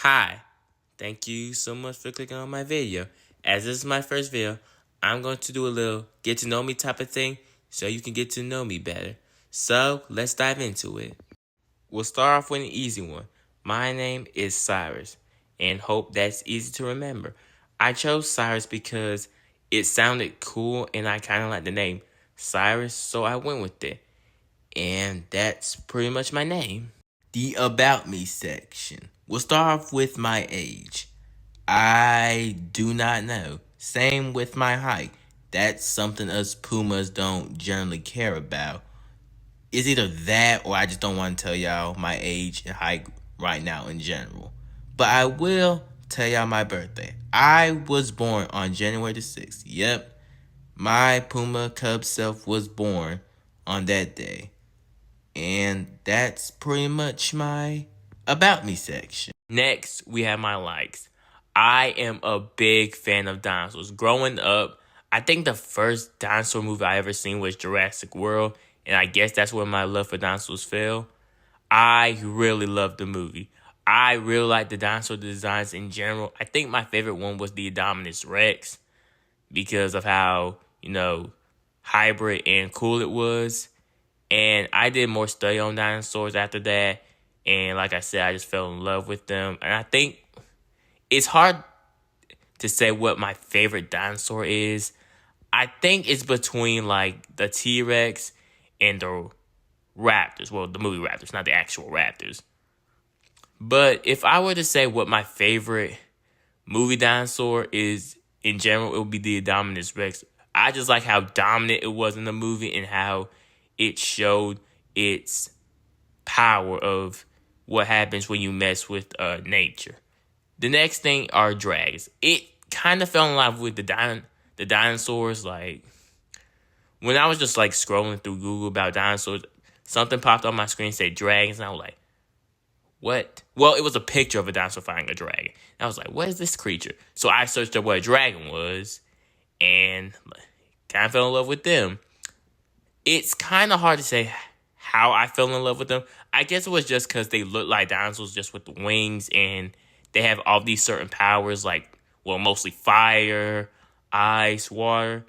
Hi, thank you so much for clicking on my video. As this is my first video, I'm going to do a little get to know me type of thing so you can get to know me better. So let's dive into it. We'll start off with an easy one. My name is Cyrus, and hope that's easy to remember. I chose Cyrus because it sounded cool and I kind of like the name Cyrus, so I went with it. And that's pretty much my name. The About Me section. We'll start off with my age. I do not know. Same with my height. That's something us Pumas don't generally care about. It's either that or I just don't want to tell y'all my age and height right now in general. But I will tell y'all my birthday. I was born on January the 6th. Yep, my Puma Cub self was born on that day. And that's pretty much my About Me section. Next, we have my likes. I am a big fan of dinosaurs. Growing up, I think the first dinosaur movie I ever seen was Jurassic World, and I guess that's where my love for dinosaurs fell. I really loved the movie. I really like the dinosaur designs in general. I think my favorite one was the Indominus Rex because of how, hybrid and cool it was. And I did more study on dinosaurs after that. And like I said, I just fell in love with them. And I think it's hard to say what my favorite dinosaur is. I think it's between like the T-Rex and the Raptors. Well, the movie Raptors, not the actual Raptors. But if I were to say what my favorite movie dinosaur is in general, it would be the Indominus Rex. I just like how dominant it was in the movie and how it showed its power of what happens when you mess with nature. The next thing are dragons. It kind of fell in love with the dinosaurs. Like, when I was just like scrolling through Google about dinosaurs, something popped on my screen said dragons, and I was like, what? Well, it was a picture of a dinosaur fighting a dragon. And I was like, what is this creature? So I searched up what a dragon was and kind of fell in love with them. It's kind of hard to say how I fell in love with them. I guess it was just because they look like dinosaurs just with the wings, and they have all these certain powers like, well, mostly fire, ice, water.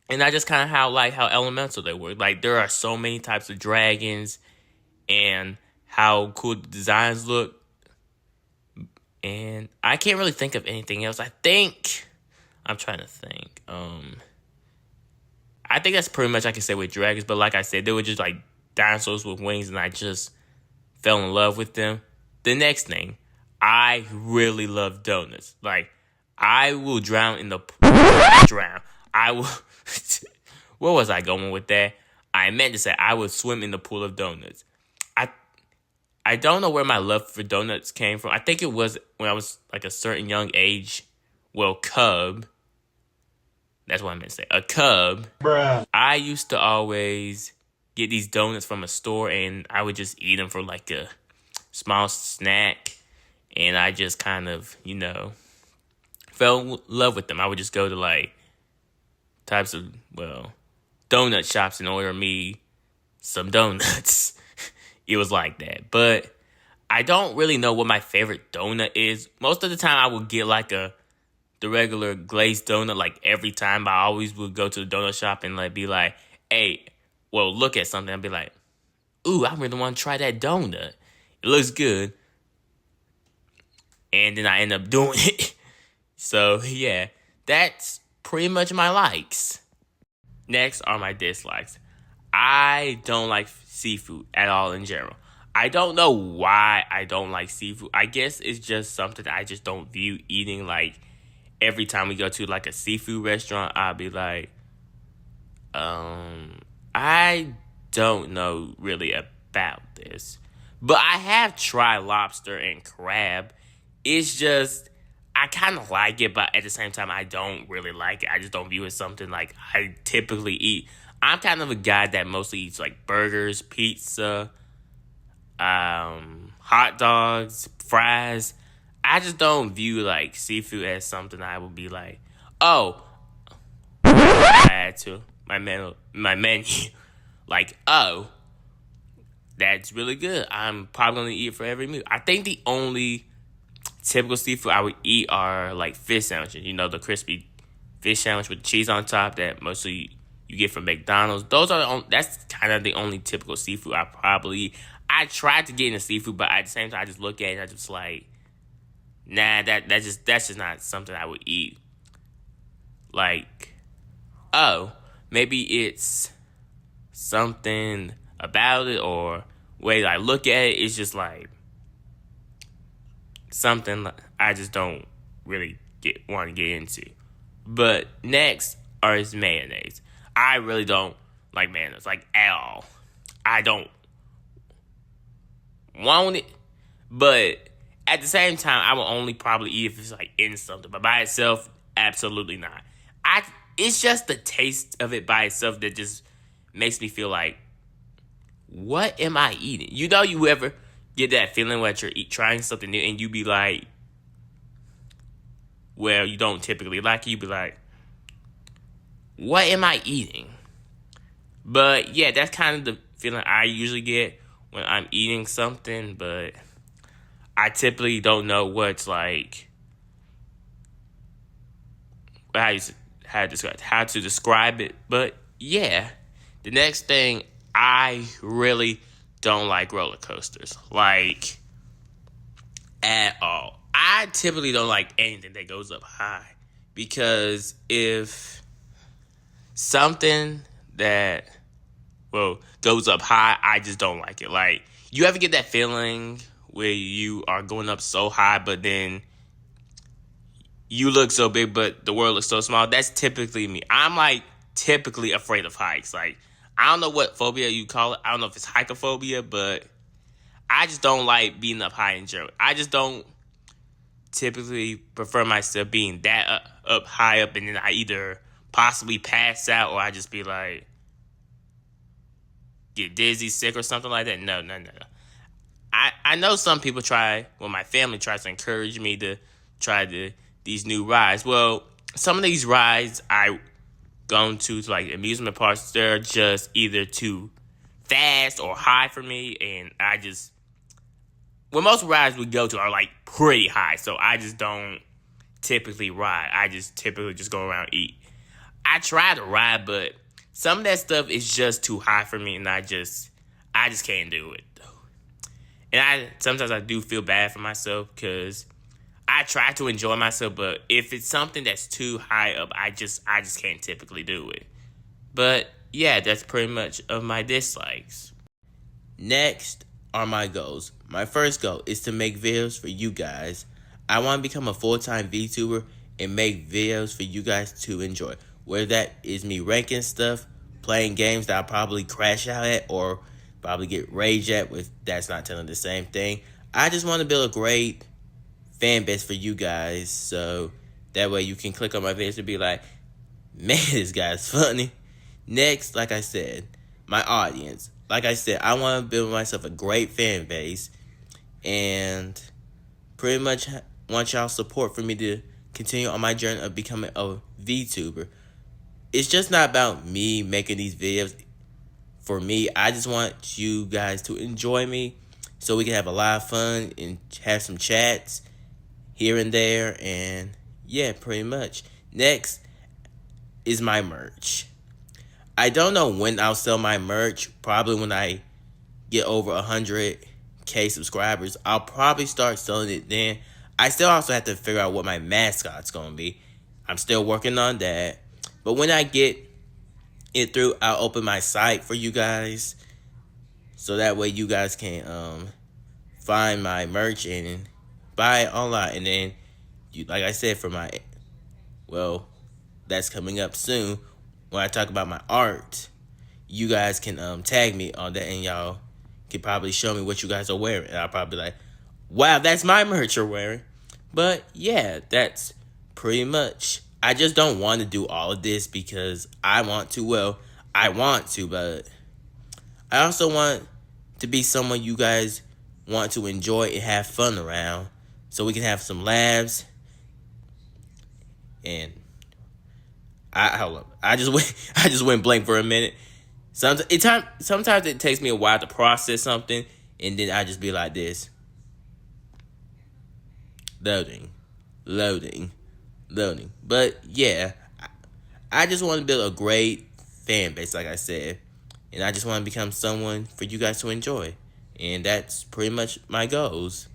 And I just kind of how elemental they were. Like, there are so many types of dragons and how cool the designs look. And I can't really think of anything else. I'm trying to think. I think that's pretty much I can say with dragons. But like I said, they were just like dinosaurs with wings, and I just fell in love with them. The next thing, I really love donuts. Like, I will drown in the drown. I will. Where was I going with that? I meant to say I would swim in the pool of donuts. I don't know where my love for donuts came from. I think it was when I was like a certain young age. Well, cub. That's what I meant to say. A cub. Bruh. I used to always get these donuts from a store, and I would just eat them for like a small snack. And I just kind of, fell in love with them. I would just go to like types of, donut shops and order me some donuts. It was like that. But I don't really know what my favorite donut is. Most of the time I would get like the regular glazed donut like every time. But I always would go to the donut shop and like be like, hey, look at something. I'd be like, ooh, I really want to try that donut. It looks good. And then I end up doing it. So yeah, that's pretty much my likes. Next are my dislikes. I don't like seafood at all in general. I don't know why I don't like seafood. I guess it's just something I just don't view eating. Like, every time we go to like a seafood restaurant, I'll be like, I don't know really about this. But I have tried lobster and crab. It's just, I kind of like it, but at the same time, I don't really like it. I just don't view it as something like I typically eat. I'm kind of a guy that mostly eats like burgers, pizza, hot dogs, fries. I just don't view like seafood as something I would be like, oh, I add to my menu. Like, oh, that's really good. I'm probably gonna eat it for every meal. I think the only typical seafood I would eat are like fish sandwiches. You know, the crispy fish sandwich with cheese on top that mostly you get from McDonald's. Those are that's kind of the only typical seafood I probably eat. I tried to get into seafood, but at the same time, I just look at it and I just like, nah, that's just not something I would eat. Like, oh, maybe it's something about it or way I look at it. It's just like something I just don't really want to get into. But next is mayonnaise. I really don't like mayonnaise, like at all. I don't want it, but at the same time, I will only probably eat if it's like in something. But by itself, absolutely not. It's just the taste of it by itself that just makes me feel like, what am I eating? You know, you ever get that feeling when you're trying something new and you be like, well, you don't typically like it. You be like, what am I eating? But yeah, that's kind of the feeling I usually get when I'm eating something, but I typically don't know what's like, how to describe it. But yeah, the next thing, I really don't like roller coasters, like at all. I typically don't like anything that goes up high, because if something that goes up high, I just don't like it. Like, you ever get that feeling where you are going up so high, but then you look so big, but the world looks so small? That's typically me. I'm like typically afraid of heights. Like, I don't know what phobia you call it. I don't know if it's hycophobia, but I just don't like being up high in general. I just don't typically prefer myself being that up high up, and then I either possibly pass out or I just be like, get dizzy, sick, or something like that. No. I know some people my family tries to encourage me to try these new rides. Well, some of these rides I gone to like amusement parks, they're just either too fast or high for me, and most rides we go to are like pretty high, so I just don't typically ride. I just typically just go around and eat. I try to ride, but some of that stuff is just too high for me, and I just can't do it. And sometimes I do feel bad for myself because I try to enjoy myself, but if it's something that's too high up, I just can't typically do it. But yeah, that's pretty much of my dislikes. Next are my goals. My first goal is to make videos for you guys. I want to become a full-time VTuber and make videos for you guys to enjoy. Whether that is me ranking stuff, playing games that I'll probably crash out at, or probably get rage at, with that's not telling the same thing. I just want to build a great fan base for you guys, so that way you can click on my videos and be like, man, this guy's funny. Next, like I said, my audience. Like I said, I want to build myself a great fan base, and pretty much want y'all support for me to continue on my journey of becoming a VTuber. It's just not about me making these videos for me. I just want you guys to enjoy me so we can have a lot of fun and have some chats here and there. And yeah, pretty much. Next is my merch. I don't know when I'll sell my merch. Probably when I get over 100K subscribers. I'll probably start selling it then. I still also have to figure out what my mascot's going to be. I'm still working on that. But when I get it through, I'll open my site for you guys, so that way you guys can find my merch and buy it online. And then, like I said, that's coming up soon. When I talk about my art, you guys can tag me on that, and y'all can probably show me what you guys are wearing. And I'll probably be like, wow, that's my merch you're wearing. But yeah, that's pretty much. I just don't want to do all of this because I want to. Well, I want to, but I also want to be someone you guys want to enjoy and have fun around, so we can have some laughs. And hold up, I just went blank for a minute. Sometimes it takes me a while to process something, and then I just be like this. Loading. Loading. Loading. But yeah, I just want to build a great fan base, like I said. And I just want to become someone for you guys to enjoy. And that's pretty much my goals.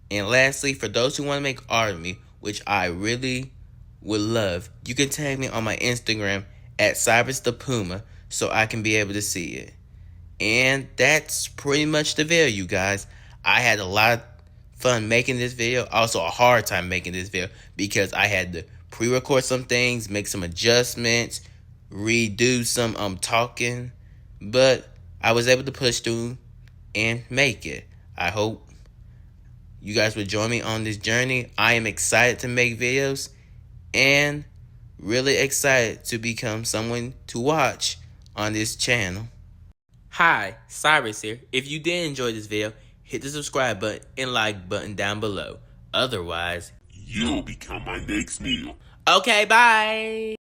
And lastly, for those who want to make art of me, which I really would love, you can tag me on my Instagram at Cyrus the Puma so I can be able to see it. And that's pretty much the video, you guys. I had a lot of fun making this video. Also a hard time making this video because I had to pre-record some things, make some adjustments, redo some talking. But I was able to push through and make it. I hope you guys will join me on this journey. I am excited to make videos and really excited to become someone to watch on this channel. Hi, Cyrus here. If you did enjoy this video, hit the subscribe button and like button down below. Otherwise, you'll become my next meal. Okay, bye.